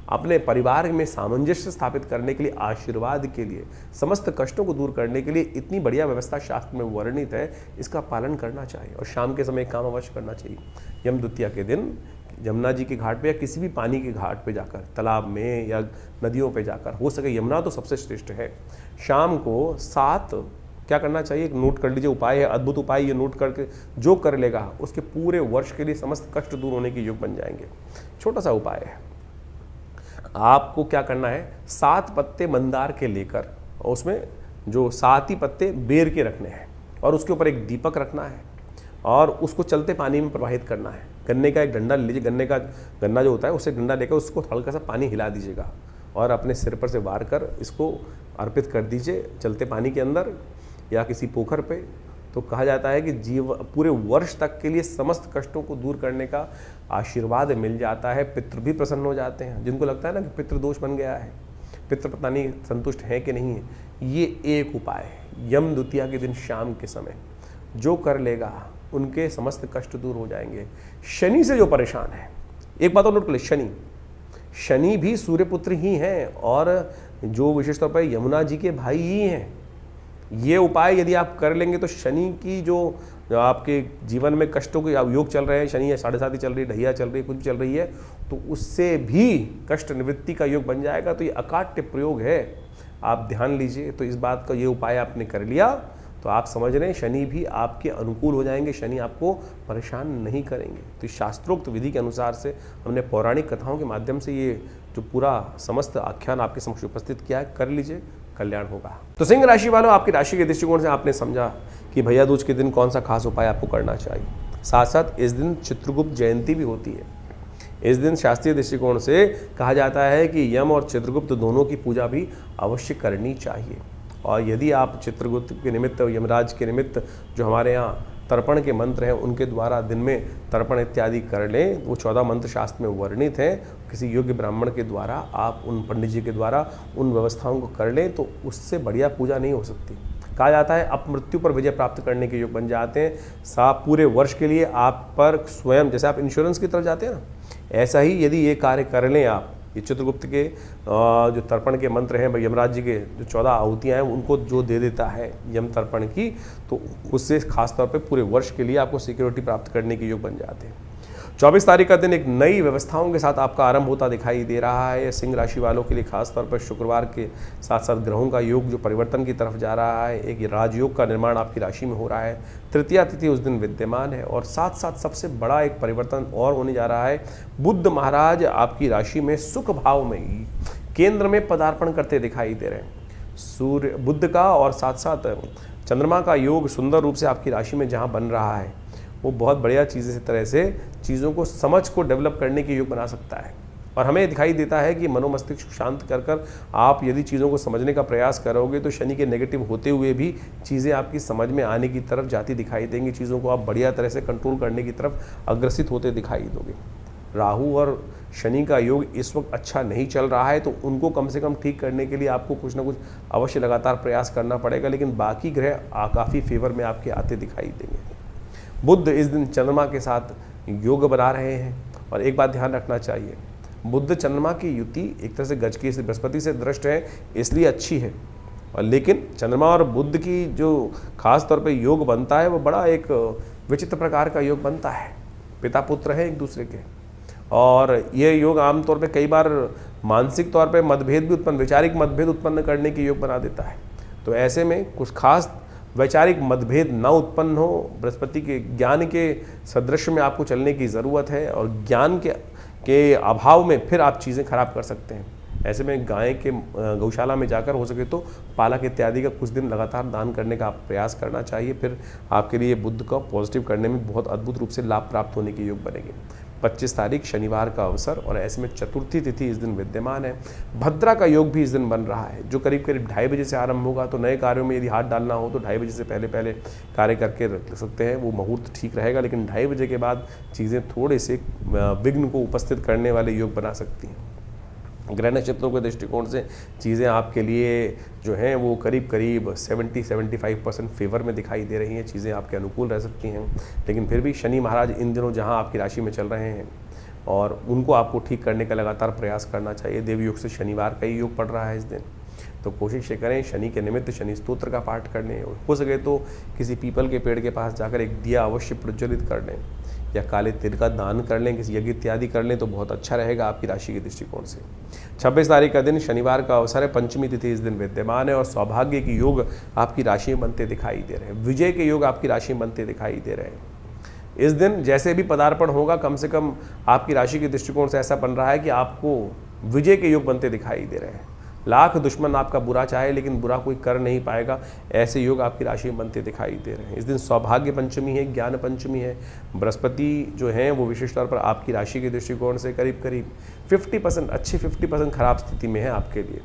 A: अपने परिवार में सामंजस्य स्थापित करने के लिए, आशीर्वाद के लिए, समस्त कष्टों को दूर करने के लिए इतनी बढ़िया व्यवस्था शास्त्र में वर्णित है, इसका पालन करना चाहिए। और शाम के समय काम अवश्य करना चाहिए। यम द्वितीया के दिन यमुना जी के घाट पे या किसी भी पानी के घाट पे जाकर, तालाब में या नदियों पे जाकर, हो सके यमुना तो सबसे श्रेष्ठ है, शाम को 7 क्या करना चाहिए, एक नोट कर लीजिए, उपाय है, अद्भुत उपाय। ये नोट करके जो कर लेगा उसके पूरे वर्ष के लिए समस्त कष्ट दूर होने के योग बन जाएंगे। छोटा सा उपाय है, आपको क्या करना है, 7 पत्ते मंदार के लेकर और उसमें जो 7 ही पत्ते बेर के रखने हैं और उसके ऊपर एक दीपक रखना है और उसको चलते पानी में प्रवाहित करना है। गन्ने का एक डंडा लीजिए, गन्ना जो होता है उससे डंडा लेकर उसको हल्का सा पानी हिला दीजिएगा और अपने सिर पर से वार कर इसको अर्पित कर दीजिए चलते पानी के अंदर या किसी पोखर पे। तो कहा जाता है कि पूरे वर्ष तक के लिए समस्त कष्टों को दूर करने का आशीर्वाद मिल जाता है। पितृ भी प्रसन्न हो जाते हैं, जिनको लगता है ना कि पितृदोष बन गया है, पितृ पता नहीं संतुष्ट है कि नहीं है। ये एक उपाय है, यम द्वितीया के दिन शाम के समय जो कर लेगा उनके समस्त कष्ट दूर हो जाएंगे। शनि से जो परेशान है, एक बात और नोट कर ले, शनि भी सूर्यपुत्र ही हैं और जो विशेष तौर पर यमुना जी के भाई ही हैं। ये उपाय यदि आप कर लेंगे तो शनि की जो आपके जीवन में कष्टों के योग चल रहे हैं, शनि 7.5 चल रही है, ढैया चल रही है, कुछ भी चल रही है, तो उससे भी कष्ट निवृत्ति का योग बन जाएगा। तो ये अकाट्य प्रयोग है, आप ध्यान लीजिए। तो इस बात का ये उपाय आपने कर लिया तो आप समझ रहे हैं शनि भी आपके अनुकूल हो जाएंगे, शनि आपको परेशान नहीं करेंगे। तो इस शास्त्रोक्त विधि के अनुसार से हमने पौराणिक कथाओं के माध्यम से ये जो पूरा समस्त आख्यान आपके समक्ष उपस्थित किया है, कर लीजिए, कल्याण होगा। तो सिंह राशि वालों, आपकी राशि के दृष्टिकोण से आपने समझा कि भैया दूज के दिन कौन सा खास उपाय आपको करना चाहिए। साथ साथ इस दिन चित्रगुप्त जयंती भी होती है। इस दिन शास्त्रीय दृष्टिकोण से कहा जाता है कि यम और चित्रगुप्त दोनों की पूजा भी अवश्य करनी चाहिए। और यदि आप चित्रगुप्त के निमित्त, यमराज के निमित्त जो हमारे यहाँ तर्पण के मंत्र हैं उनके द्वारा दिन में तर्पण इत्यादि कर लें, वो 14 मंत्र शास्त्र में वर्णित हैं, किसी योग्य ब्राह्मण के द्वारा आप उन पंडित जी के द्वारा उन व्यवस्थाओं को कर लें तो उससे बढ़िया पूजा नहीं हो सकती। कहा जाता है अपमृत्यु पर विजय प्राप्त करने के योग बन जाते हैं। पूरे वर्ष के लिए आप पर स्वयं, जैसे आप इंश्योरेंस की तरफ जाते हैं ना, ऐसा ही यदि ये कार्य कर लें आप, ये चित्रगुप्त के जो तर्पण के मंत्र हैं, यमराज जी के जो 14 आहुतियाँ हैं उनको जो दे देता है यम तर्पण की, तो उससे खास तौर पे पूरे वर्ष के लिए आपको सिक्योरिटी प्राप्त करने के योग बन जाते हैं। 24 तारीख का दिन एक नई व्यवस्थाओं के साथ आपका आरंभ होता दिखाई दे रहा है। सिंह राशि वालों के लिए खास तौर पर शुक्रवार के साथ साथ ग्रहों का योग जो परिवर्तन की तरफ जा रहा है, एक राजयोग का निर्माण आपकी राशि में हो रहा है। तृतीया तिथि उस दिन विद्यमान है और साथ साथ सबसे बड़ा एक परिवर्तन और होने जा रहा है। बुध महाराज आपकी राशि में सुख भाव में केंद्र में पदार्पण करते दिखाई दे रहे हैं। सूर्य बुध का और साथ साथ चंद्रमा का योग सुंदर रूप से आपकी राशि में जहाँ बन रहा है, वो बहुत बढ़िया चीज़ इस तरह से चीज़ों को समझ को डेवलप करने के योग बना सकता है। और हमें दिखाई देता है कि मनोमस्तिष्क शांत कर कर आप यदि चीज़ों को समझने का प्रयास करोगे तो शनि के नेगेटिव होते हुए भी चीज़ें आपकी समझ में आने की तरफ जाती दिखाई देंगी। चीज़ों को आप बढ़िया तरह से कंट्रोल करने की तरफ अग्रसित होते दिखाई दोगे। राहु और शनि का योग इस वक्त अच्छा नहीं चल रहा है, तो उनको कम से कम ठीक करने के लिए आपको कुछ ना कुछ अवश्य लगातार प्रयास करना पड़ेगा। लेकिन बाकी ग्रह काफ़ी फेवर में आपके आते दिखाई देंगे। बुध इस दिन चंद्रमा के साथ योग बना रहे हैं और एक बात ध्यान रखना चाहिए, बुध चंद्रमा की युति एक तरह से गज की बृहस्पति से दृष्ट है इसलिए अच्छी है, और लेकिन चंद्रमा और बुध की जो खास तौर पे योग बनता है वो बड़ा एक विचित्र प्रकार का योग बनता है। पिता पुत्र है एक दूसरे के, और ये योग आमतौर पे कई बार मानसिक तौर पे मतभेद भी उत्पन्न, वैचारिक मतभेद उत्पन्न करने के योग बना देता है। तो ऐसे में कुछ खास वैचारिक मतभेद न उत्पन्न हो, बृहस्पति के ज्ञान के सदृश में आपको चलने की ज़रूरत है, और ज्ञान के अभाव में फिर आप चीज़ें खराब कर सकते हैं। ऐसे में गाय के गौशाला में जाकर हो सके तो पालक इत्यादि का कुछ दिन लगातार दान करने का आप प्रयास करना चाहिए। फिर आपके लिए बुध का पॉजिटिव करने में बहुत अद्भुत रूप से लाभ प्राप्त होने के योग बनेंगे। 25 तारीख शनिवार का अवसर और ऐसे में चतुर्थी तिथि इस दिन विद्यमान है। भद्रा का योग भी इस दिन बन रहा है, जो करीब करीब 2:30 बजे से आरंभ होगा। तो नए कार्यों में यदि हाथ डालना हो तो 2:30 बजे से पहले कार्य करके रख सकते हैं, वो मुहूर्त ठीक रहेगा। लेकिन 2:30 बजे के बाद चीज़ें थोड़े से विघ्न को उपस्थित करने वाले योग बना सकती हैं। ग्रह नक्षत्रों के दृष्टिकोण से चीज़ें आपके लिए जो हैं वो करीब करीब 70-75% फेवर में दिखाई दे रही हैं। चीज़ें आपके अनुकूल रह सकती हैं। लेकिन फिर भी शनि महाराज इन दिनों जहां आपकी राशि में चल रहे हैं और उनको आपको ठीक करने का लगातार प्रयास करना चाहिए। देव योग से शनिवार का ही योग पड़ रहा है इस दिन, तो कोशिश ये करें शनि के निमित्त शनि स्तोत्र का पाठ करने, हो सके तो किसी पीपल के पेड़ के पास जाकर एक दिया अवश्य प्रज्वलित कर लें या काले तिल का दान कर लें, किसी यज्ञ इत्यादि कर लें तो बहुत अच्छा रहेगा आपकी राशि के दृष्टिकोण से। 26 तारीख का दिन शनिवार का अवसर है, पंचमी तिथि इस दिन विद्यमान है और सौभाग्य के योग आपकी राशि में बनते दिखाई दे रहे हैं। विजय के योग आपकी राशि में बनते दिखाई दे रहे हैं। इस दिन जैसे भी पदार्पण होगा कम से कम आपकी राशि के दृष्टिकोण से ऐसा बन रहा है कि आपको विजय के योग बनते दिखाई दे रहे हैं। लाख दुश्मन आपका बुरा चाहे लेकिन बुरा कोई कर नहीं पाएगा, ऐसे योग आपकी राशि में बनते दिखाई दे रहे हैं। इस दिन सौभाग्य पंचमी है, ज्ञान पंचमी है। बृहस्पति जो है वो विशेष तौर पर आपकी राशि के दृष्टिकोण से करीब करीब 50% अच्छे 50% खराब स्थिति में है आपके लिए।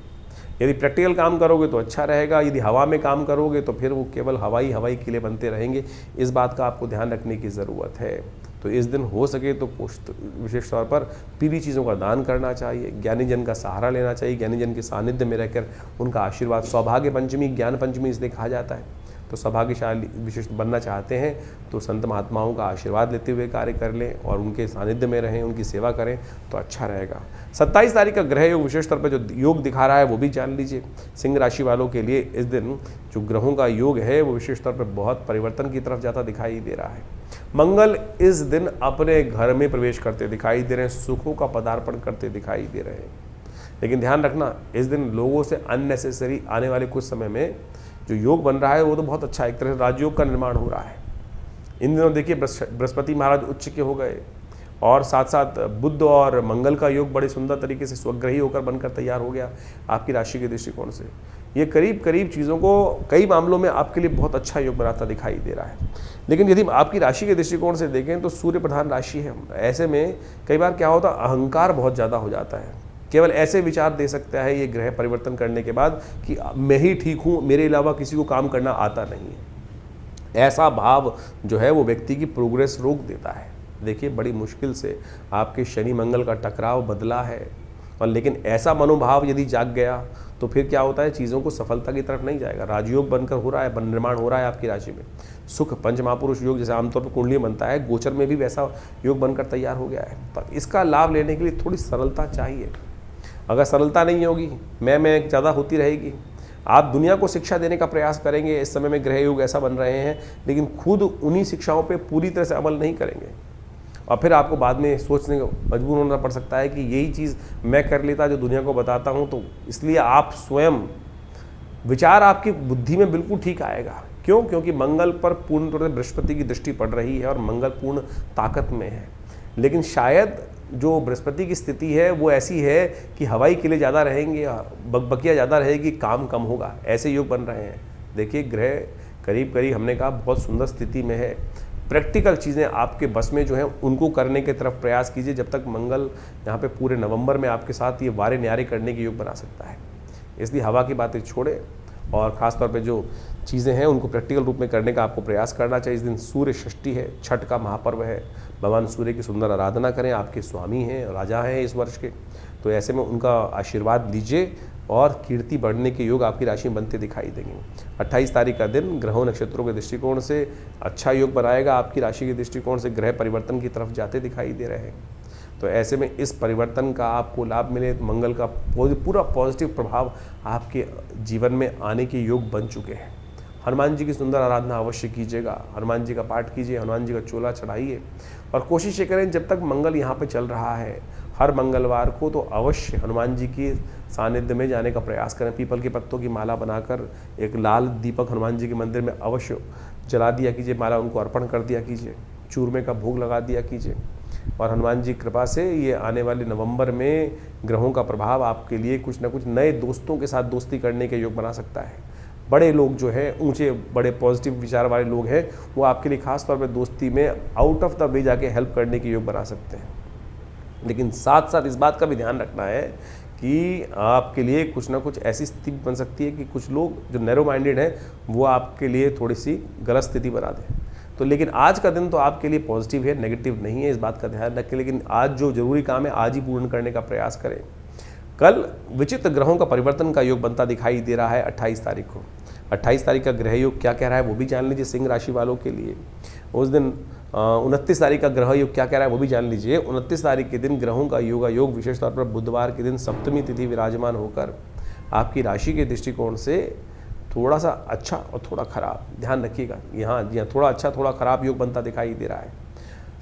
A: यदि प्रैक्टिकल काम करोगे तो अच्छा रहेगा, यदि हवा में काम करोगे तो फिर वो केवल हवाई के लिए बनते रहेंगे। इस बात का आपको ध्यान रखने की ज़रूरत है। तो इस दिन हो सके तो विशेष तौर पर पीली चीज़ों का दान करना चाहिए, ज्ञानी जन का सहारा लेना चाहिए, ज्ञानी जन के सानिध्य में रहकर उनका आशीर्वाद। सौभाग्य पंचमी ज्ञान पंचमी इसलिए कहा जाता है। तो सौभाग्यशाली विशेष बनना चाहते हैं तो संत महात्माओं का आशीर्वाद लेते हुए कार्य कर लें और उनके सानिध्य में रहें, उनकी सेवा करें तो अच्छा रहेगा। 27 तारीख का ग्रह योग विशेष तौर पर जो योग दिखा रहा है वो भी जान लीजिए। सिंह राशि वालों के लिए इस दिन जो ग्रहों का योग है वो विशेष तौर पर बहुत परिवर्तन की तरफ जाता दिखाई दे रहा है। मंगल इस दिन अपने घर में प्रवेश करते दिखाई दे रहे हैं, सुखों का पदार्पण करते दिखाई दे रहे हैं। लेकिन ध्यान रखना इस दिन लोगों से अननेसेसरी आने वाले कुछ समय में जो योग बन रहा है वो तो बहुत अच्छा है, एक तरह से राजयोग का निर्माण हो रहा है। इन दिनों देखिए बृहस्पति महाराज उच्च के हो गए और साथ साथ बुध और मंगल का योग बड़े सुंदर तरीके से स्वग्रही होकर बनकर तैयार हो गया आपकी राशि के दृष्टिकोण से। ये करीब करीब चीज़ों को कई मामलों में आपके लिए बहुत अच्छा योग बनाता दिखाई दे रहा है। लेकिन यदि आपकी राशि के दृष्टिकोण से देखें तो सूर्य प्रधान राशि है। ऐसे में कई बार क्या होता है, अहंकार बहुत ज़्यादा हो जाता है। केवल ऐसे विचार दे सकता है ये ग्रह परिवर्तन करने के बाद कि मैं ही ठीक हूँ, मेरे अलावा किसी को काम करना आता नहीं है। ऐसा भाव जो है वो व्यक्ति की प्रोग्रेस रोक देता है। देखिए बड़ी मुश्किल से आपके शनि मंगल का टकराव बदला है और लेकिन ऐसा मनोभाव यदि जाग गया तो फिर क्या होता है, चीज़ों को सफलता की तरफ नहीं जाएगा। राजयोग बनकर हो रहा है, निर्माण हो रहा है आपकी राशि में। सुख पंच महापुरुष योग जैसे आमतौर पर कुंडली बनता है, गोचर में भी वैसा योग बनकर तैयार हो गया है। तो इसका लाभ लेने के लिए थोड़ी सरलता चाहिए। अगर सरलता नहीं होगी, मैं ज़्यादा होती रहेगी। आप दुनिया को शिक्षा देने का प्रयास करेंगे, इस समय में ग्रह योग ऐसा बन रहे हैं, लेकिन खुद उन्हीं शिक्षाओं पे पूरी तरह से अमल नहीं करेंगे और फिर आपको बाद में सोचने को मजबूर होना पड़ सकता है कि यही चीज़ मैं कर लेता जो दुनिया को बताता हूँ। तो इसलिए आप स्वयं विचार आपकी बुद्धि में बिल्कुल ठीक आएगा। क्यों? क्योंकि मंगल पर पूर्ण तौर से बृहस्पति की दृष्टि पड़ रही है और मंगल पूर्ण ताकत में है। लेकिन शायद जो बृहस्पति की स्थिति है वो ऐसी है कि हवाई किले ज़्यादा रहेंगे, बकबकिया ज़्यादा रहेगी, काम कम होगा, ऐसे योग बन रहे हैं। देखिए ग्रह करीब करीब हमने कहा बहुत सुंदर स्थिति में है। प्रैक्टिकल चीज़ें आपके बस में जो है उनको करने की तरफ प्रयास कीजिए। जब तक मंगल यहाँ पे पूरे नवंबर में आपके साथ ये वारे न्यारे करने के योग बना सकता है, इसलिए हवा की बातें छोड़ें और ख़ासतौर पे जो चीज़ें हैं उनको प्रैक्टिकल रूप में करने का आपको प्रयास करना चाहिए। इस दिन सूर्य षष्ठी है, छठ का महापर्व है। भगवान सूर्य की सुंदर आराधना करें, आपके स्वामी हैं, राजा हैं इस वर्ष के, तो ऐसे में उनका आशीर्वाद लीजिए और कीर्ति बढ़ने के योग आपकी राशि में बनते दिखाई देंगे। 28 तारीख का दिन ग्रहों नक्षत्रों के दृष्टिकोण से अच्छा योग बनाएगा। आपकी राशि के दृष्टिकोण से ग्रह परिवर्तन की तरफ जाते दिखाई दे रहे हैं। तो ऐसे में इस परिवर्तन का आपको लाभ मिले, मंगल का पूरा पॉजिटिव प्रभाव आपके जीवन में आने के योग बन चुके हैं। हनुमान जी की सुंदर आराधना अवश्य कीजिएगा, हनुमान जी का पाठ कीजिए, हनुमान जी का चोला चढ़ाइए और कोशिश ये करें जब तक मंगल यहाँ पे चल रहा है हर मंगलवार को तो अवश्य हनुमान जी की सानिध्य में जाने का प्रयास करें। पीपल के पत्तों की माला बनाकर एक लाल दीपक हनुमान जी के मंदिर में अवश्य जला दिया कीजिए, माला उनको अर्पण कर दिया कीजिए, चूरमे का भोग लगा दिया कीजिए। और हनुमान जी की कृपा से ये आने वाले नवंबर में ग्रहों का प्रभाव आपके लिए कुछ ना कुछ नए दोस्तों के साथ दोस्ती करने के योग बना सकता है। बड़े लोग जो हैं, ऊंचे बड़े पॉजिटिव विचार वाले लोग हैं, वो आपके लिए खास तौर पर दोस्ती में आउट ऑफ द वे जाके हेल्प करने के योग बना सकते हैं। लेकिन साथ साथ इस बात का भी ध्यान रखना है कि आपके लिए कुछ ना कुछ ऐसी स्थिति बन सकती है कि कुछ लोग जो नैरो माइंडेड हैं वो आपके लिए थोड़ी सी गलत स्थिति बना दें। तो लेकिन आज का दिन तो आपके लिए पॉजिटिव है, नेगेटिव नहीं है, इस बात का ध्यान रखें। लेकिन आज जो जरूरी काम है आज ही पूर्ण करने का प्रयास करें। कल विचित्र ग्रहों का परिवर्तन का योग बनता दिखाई दे रहा है 28 तारीख को। 28 तारीख का ग्रह योग क्या कह रहा है वो भी जान लीजिए सिंह राशि वालों के लिए। उस दिन 29 तारीख का ग्रह योग क्या कह रहा है वो भी जान लीजिए। 29 तारीख के दिन ग्रहों का योग विशेष तौर पर बुधवार के दिन सप्तमी तिथि विराजमान होकर आपकी राशि के दृष्टिकोण से थोड़ा सा अच्छा और थोड़ा खराब, ध्यान रखिएगा यहाँ जी हाँ, थोड़ा अच्छा थोड़ा खराब योग बनता दिखाई दे रहा है।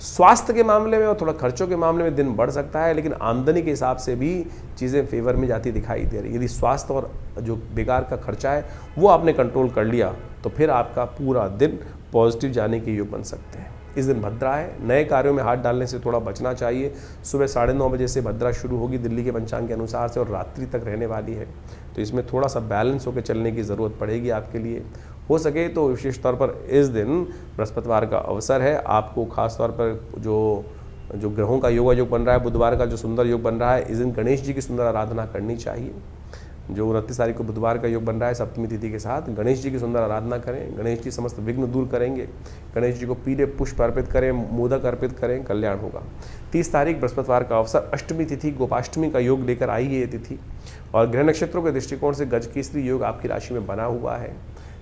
A: स्वास्थ्य के मामले में और थोड़ा खर्चों के मामले में दिन बढ़ सकता है, लेकिन आमदनी के हिसाब से भी चीज़ें फेवर में जाती दिखाई दे रही है। यदि स्वास्थ्य और जो बेकार का खर्चा है वो आपने कंट्रोल कर लिया तो फिर आपका पूरा दिन पॉजिटिव जाने के योग बन सकते हैं। इस दिन भद्रा है, नए कार्यों में हाथ डालने से थोड़ा बचना चाहिए। सुबह 9:30 बजे से भद्रा शुरू होगी दिल्ली के पंचांग के अनुसार से और रात्रि तक रहने वाली है, तो इसमें थोड़ा सा बैलेंस होकर चलने की ज़रूरत पड़ेगी आपके लिए। हो सके तो विशेष तौर पर इस दिन बृहस्पतिवार का अवसर है, आपको खास तौर पर जो ग्रहों का योग बन रहा है, बुधवार का जो सुंदर योग बन रहा है, इस दिन गणेश जी की सुंदर आराधना करनी चाहिए। जो 29 तारीख को बुधवार का योग बन रहा है सप्तमी तिथि के साथ, गणेश जी की सुंदर आराधना करें। गणेश जी समस्त विघ्न दूर करेंगे। गणेश जी को पीले पुष्प अर्पित करें, मोदक अर्पित करें, कल्याण होगा। 30 तारीख बृहस्पतिवार का अवसर, अष्टमी तिथि, गोपाष्टमी का योग लेकर आई है ये तिथि। और ग्रह नक्षत्रों के दृष्टिकोण से गज केसरी योग आपकी राशि में बना हुआ है,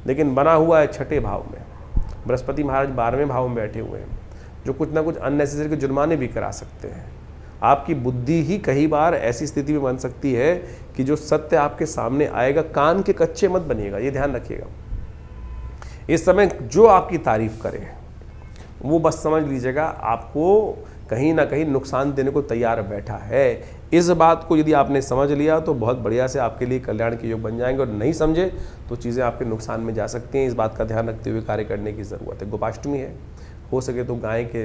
A: लेकिन बना हुआ है 6ठे भाव में। बृहस्पति महाराज 12वें भाव में बैठे हुए हैं, जो कुछ ना कुछ अननेसेसरी के जुर्माने भी करा सकते हैं। आपकी बुद्धि ही कई बार ऐसी स्थिति में बन सकती है कि जो सत्य आपके सामने आएगा, कान के कच्चे मत बनिएगा, ये ध्यान रखिएगा। इस समय जो आपकी तारीफ करे वो बस समझ लीजिएगा आपको कहीं ना कहीं नुकसान देने को तैयार बैठा है। इस बात को यदि आपने समझ लिया तो बहुत बढ़िया से आपके लिए कल्याण के योग बन जाएंगे, और नहीं समझे तो चीज़ें आपके नुकसान में जा सकती हैं। इस बात का ध्यान रखते हुए कार्य करने की ज़रूरत है। गोपाष्टमी है, हो सके तो गाय के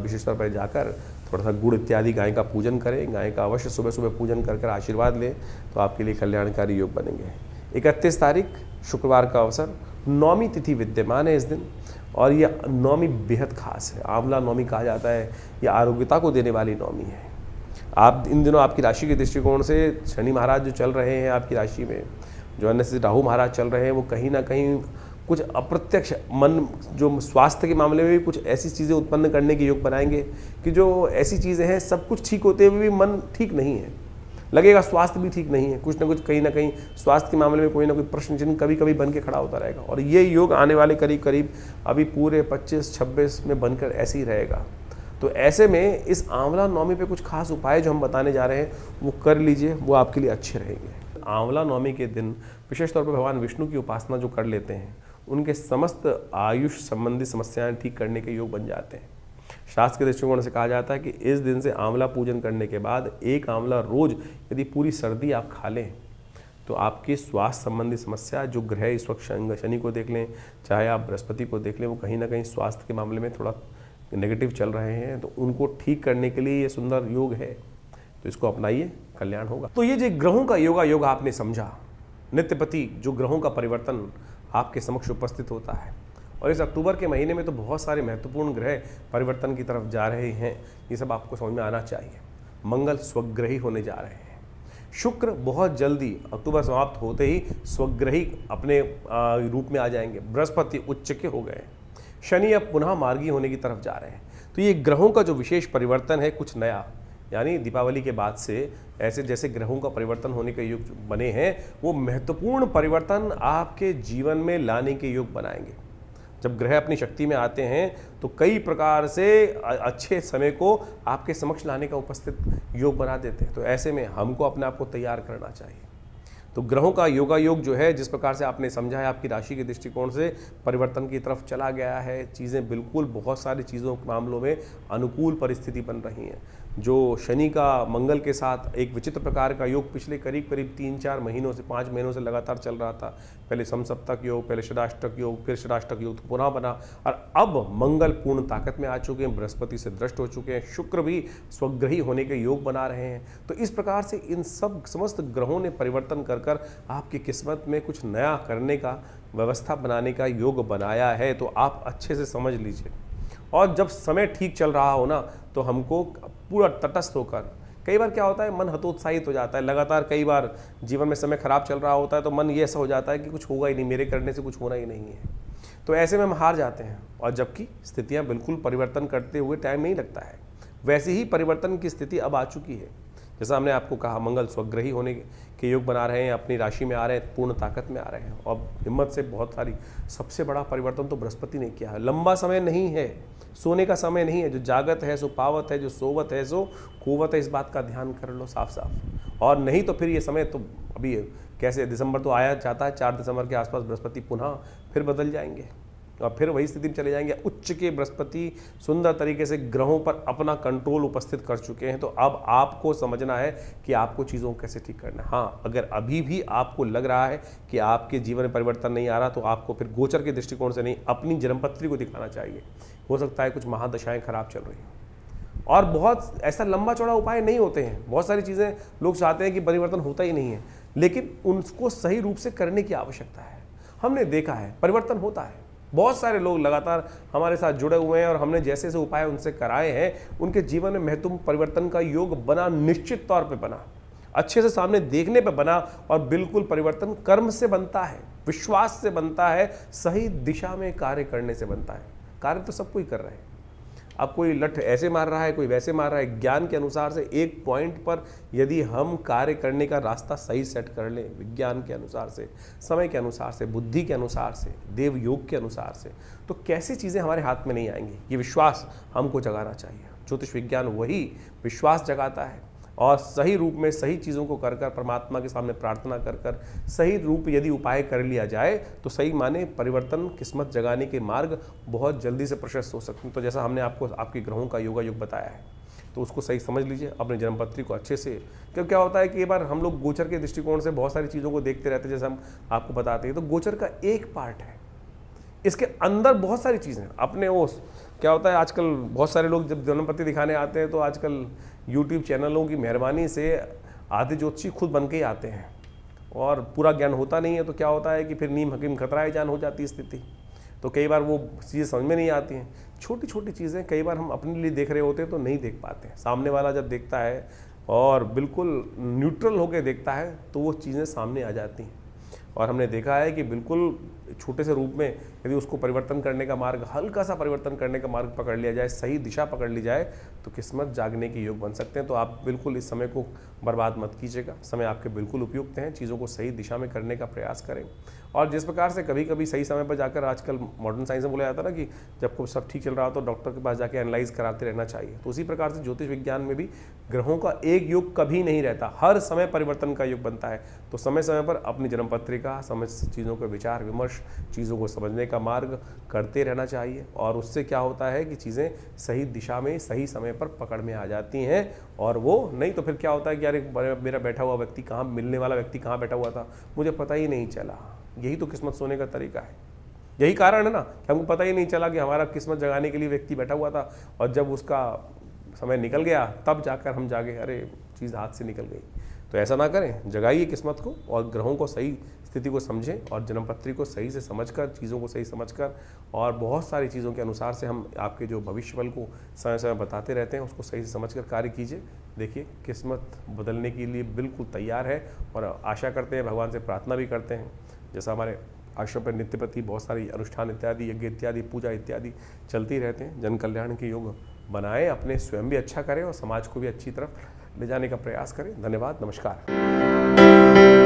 A: विशेष तौर पर जाकर थोड़ा सा गुड़ इत्यादि गाय का पूजन करें। गाय का अवश्य सुबह सुबह पूजन कर आशीर्वाद लें तो आपके लिए कल्याणकारी योग बनेंगे। 31 तारीख शुक्रवार का अवसर, नौमी तिथि विद्यमान है इस दिन, और ये नौमी बेहद खास है। आंवला नौमी कहा जाता है, ये आरोग्यता को देने वाली नौमी है। आप इन दिनों आपकी राशि के दृष्टिकोण से शनि महाराज जो चल रहे हैं आपकी राशि में, जो अन्य से राहु महाराज चल रहे हैं, वो कहीं ना कहीं कुछ अप्रत्यक्ष मन, जो स्वास्थ्य के मामले में भी कुछ ऐसी चीज़ें उत्पन्न करने के योग बनाएंगे कि जो ऐसी चीज़ें हैं सब कुछ ठीक होते हुए भी मन ठीक नहीं है, लगेगा स्वास्थ्य भी ठीक नहीं है। कुछ ना कुछ कहीं ना कहीं स्वास्थ्य के मामले में कोई ना कोई प्रश्न चिन्ह कभी कभी बन के खड़ा होता रहेगा, और ये योग आने वाले करीब करीब अभी पूरे 25-26 में बनकर ऐसे ही रहेगा। तो ऐसे में इस आंवला नौमी पे कुछ खास उपाय जो हम बताने जा रहे हैं वो कर लीजिए, वो आपके लिए अच्छे रहेंगे। आंवला नौमी के दिन विशेष तौर पर भगवान विष्णु की उपासना जो कर लेते हैं उनके समस्त आयुष संबंधी समस्याएं ठीक करने के योग बन जाते हैं। शास्त्र के दृष्टिकोण से कहा जाता है कि इस दिन से आंवला पूजन करने के बाद एक आंवला रोज यदि पूरी सर्दी आप खा लें तो आपकी स्वास्थ्य संबंधी समस्या, जो ग्रह इस वक्त शनि को देख लें चाहे आप बृहस्पति को देख लें, वो कहीं ना कहीं स्वास्थ्य के मामले में थोड़ा नेगेटिव चल रहे हैं, तो उनको ठीक करने के लिए ये सुंदर योग है, तो इसको अपनाइए, कल्याण होगा। तो ये जो ग्रहों का योग आपने समझा, नित्यपति जो ग्रहों का परिवर्तन आपके समक्ष उपस्थित होता है, और इस अक्टूबर के महीने में तो बहुत सारे महत्वपूर्ण ग्रह परिवर्तन की तरफ जा रहे हैं, ये सब आपको समझ में आना चाहिए। मंगल स्वग्रही होने जा रहे हैं, शुक्र बहुत जल्दी अक्टूबर समाप्त होते ही स्वग्रही अपने रूप में आ जाएंगे, बृहस्पति उच्च के हो गए, शनि अब पुनः मार्गी होने की तरफ जा रहे हैं। तो ये ग्रहों का जो विशेष परिवर्तन है कुछ नया, यानी दीपावली के बाद से ऐसे जैसे ग्रहों का परिवर्तन होने के योग बने हैं, वो महत्वपूर्ण परिवर्तन आपके जीवन में लाने के योग बनाएंगे। जब ग्रह अपनी शक्ति में आते हैं तो कई प्रकार से अच्छे समय को आपके समक्ष लाने का उपस्थित योग बना देते हैं। तो ऐसे में हमको अपने आप को तैयार करना चाहिए। तो ग्रहों का योग जो है, जिस प्रकार से आपने समझा है, आपकी राशि के दृष्टिकोण से परिवर्तन की तरफ चला गया है। चीज़ें बिल्कुल बहुत सारी चीज़ों के मामलों में अनुकूल परिस्थिति बन रही हैं। जो शनि का मंगल के साथ एक विचित्र प्रकार का योग पिछले करीब करीब 3-4 महीनों से 5 महीनों से लगातार चल रहा था। पहले समसप्तक योग, पहले षडाष्टक योग, फिर षडाष्टक योग तो पुनः बना, और अब मंगल पूर्ण ताकत में आ चुके हैं, बृहस्पति से दृष्ट हो चुके हैं, शुक्र भी स्वग्रही होने के योग बना रहे हैं। तो इस प्रकार से इन सब समस्त ग्रहों ने परिवर्तन कर कर आपकी किस्मत में कुछ नया करने का, व्यवस्था बनाने का योग बनाया है। तो आप अच्छे से समझ लीजिए, और जब समय ठीक चल रहा हो ना, तो हमको पूरा तटस्थ होकर, कई बार क्या होता है मन हतोत्साहित हो जाता है, लगातार कई बार जीवन में समय खराब चल रहा होता है तो मन ये ऐसा हो जाता है कि कुछ होगा ही नहीं, मेरे करने से कुछ होना ही नहीं है, तो ऐसे में हम हार जाते हैं। और जबकि स्थितियां बिल्कुल परिवर्तन करते हुए टाइम नहीं लगता है, वैसी ही परिवर्तन की स्थिति अब आ चुकी है। जैसा हमने आपको कहा, मंगल स्वग्रही होने के योग बना रहे हैं, अपनी राशि में आ रहे हैं, पूर्ण ताकत में आ रहे हैं, और हिम्मत से बहुत सारी, सबसे बड़ा परिवर्तन तो बृहस्पति ने किया है। लंबा समय नहीं है, सोने का समय नहीं है, जो जागत है सो पावत है, जो सोवत है सो कुवत है, इस बात का ध्यान कर लो साफ साफ। और नहीं तो फिर ये समय तो अभी कैसे, दिसंबर तो आया जाता है, 4 दिसंबर के आसपास बृहस्पति पुनः फिर बदल जाएंगे और फिर वही स्थिति में चले जाएंगे। उच्च के बृहस्पति सुंदर तरीके से ग्रहों पर अपना कंट्रोल उपस्थित कर चुके हैं। तो अब आपको समझना है कि आपको चीज़ों को कैसे ठीक करना है। हाँ, अगर अभी भी आपको लग रहा है कि आपके जीवन में परिवर्तन नहीं आ रहा, तो आपको फिर गोचर के दृष्टिकोण से नहीं, अपनी जन्मपत्री को दिखाना चाहिए। हो सकता है कुछ महादशाएं खराब चल रही हैं, और बहुत ऐसा लंबा चौड़ा उपाय नहीं होते हैं। बहुत सारी चीज़ें लोग चाहते हैं कि परिवर्तन होता ही नहीं है, लेकिन उनको सही रूप से करने की आवश्यकता है। हमने देखा है परिवर्तन होता है, बहुत सारे लोग लगातार हमारे साथ जुड़े हुए हैं, और हमने जैसे जैसे उपाय उनसे कराए हैं, उनके जीवन में महत्वपूर्ण परिवर्तन का योग बना, निश्चित तौर पे बना, अच्छे से सामने देखने पे बना। और बिल्कुल परिवर्तन कर्म से बनता है, विश्वास से बनता है, सही दिशा में कार्य करने से बनता है। कार्य तो सब कोई कर रहे हैं, अब कोई लठ ऐसे मार रहा है, कोई वैसे मार रहा है। ज्ञान के अनुसार से एक पॉइंट पर यदि हम कार्य करने का रास्ता सही सेट कर लें, विज्ञान के अनुसार से, समय के अनुसार से, बुद्धि के अनुसार से, देव योग के अनुसार से, तो कैसी चीज़ें हमारे हाथ में नहीं आएंगी। ये विश्वास हमको जगाना चाहिए। ज्योतिष विज्ञान वही विश्वास जगाता है, और सही रूप में सही चीज़ों को कर कर, परमात्मा के सामने प्रार्थना कर कर, सही रूप यदि उपाय कर लिया जाए, तो सही माने परिवर्तन, किस्मत जगाने के मार्ग बहुत जल्दी से प्रशस्त हो सकते हैं। तो जैसा हमने आपको आपके ग्रहों का योगा योग बताया है, तो उसको सही समझ लीजिए, अपनी जन्मपत्री को अच्छे से। क्योंकि क्या होता है कि एक बार हम लोग गोचर के दृष्टिकोण से बहुत सारी चीज़ों को देखते रहते हैं, जैसे हम आपको बताते हैं, तो गोचर का एक पार्ट है, इसके अंदर बहुत सारी चीज़ें अपने ओस। क्या होता है आजकल बहुत सारे लोग जब जन्मपत्री दिखाने आते हैं, तो आजकल यूट्यूब चैनलों की मेहरबानी से आधे ज्योतिषी खुद बन के ही आते हैं, और पूरा ज्ञान होता नहीं है। तो क्या होता है कि फिर नीम हकीम खतराए जान हो जाती है स्थिति। तो कई बार वो चीज़ें समझ में नहीं आती हैं, छोटी छोटी चीज़ें कई बार हम अपने लिए देख रहे होते हैं तो नहीं देख पाते हैं। सामने वाला जब देखता है और बिल्कुल न्यूट्रल होकर देखता है, तो वो चीज़ें सामने आ जाती हैं। और हमने देखा है कि बिल्कुल छोटे से रूप में यदि उसको परिवर्तन करने का मार्ग, हल्का सा परिवर्तन करने का मार्ग पकड़ लिया जाए, सही दिशा पकड़ ली जाए, तो किस्मत जागने के योग बन सकते हैं। तो आप बिल्कुल इस समय को बर्बाद मत कीजिएगा, समय आपके बिल्कुल उपयुक्त हैं, चीज़ों को सही दिशा में करने का प्रयास करें। और जिस प्रकार से कभी कभी सही समय पर जाकर, आजकल मॉडर्न साइंस में बोला जाता है ना कि जब को सब ठीक चल रहा हो तो डॉक्टर के पास जाके एनालाइज कराते रहना चाहिए, तो उसी प्रकार से ज्योतिष विज्ञान में भी ग्रहों का एक योग कभी नहीं रहता, हर समय परिवर्तन का योग बनता है। तो समय समय पर अपनी जन्मपत्रिका, समझ चीज़ों का विचार विमर्श, चीज़ों को समझने का मार्ग करते रहना चाहिए, और उससे क्या होता है कि चीज़ें सही दिशा में सही समय पर पकड़ में आ जाती हैं। और वो नहीं तो फिर क्या होता है कि यार मेरा बैठा हुआ व्यक्ति कहाँ, मिलने वाला व्यक्ति कहाँ बैठा हुआ था, मुझे पता ही नहीं चला। यही तो किस्मत सोने का तरीका है, यही कारण है ना कि हमको पता ही नहीं चला कि हमारा किस्मत जगाने के लिए व्यक्ति बैठा हुआ था, और जब उसका समय निकल गया तब जाकर हम जागे, अरे चीज़ हाथ से निकल गई। तो ऐसा ना करें, जगाइए किस्मत को, और ग्रहों को सही स्थिति को समझें, और जन्मपत्री को सही से समझकर, चीज़ों को सही समझकर, और बहुत सारी चीज़ों के अनुसार से हम आपके जो भविष्यफल को समय समय बताते रहते हैं, उसको सही से समझकर कार्य कीजिए। देखिए किस्मत बदलने के लिए बिल्कुल तैयार है, और आशा करते हैं, भगवान से प्रार्थना भी करते हैं। जैसा हमारे आश्रम पर नित्य प्रति बहुत सारी अनुष्ठान इत्यादि, यज्ञ इत्यादि, पूजा इत्यादि चलती रहते हैं। जन कल्याण के योग बनाएं, अपने स्वयं भी अच्छा करें और समाज को भी अच्छी तरफ ले जाने का प्रयास करें। धन्यवाद, नमस्कार।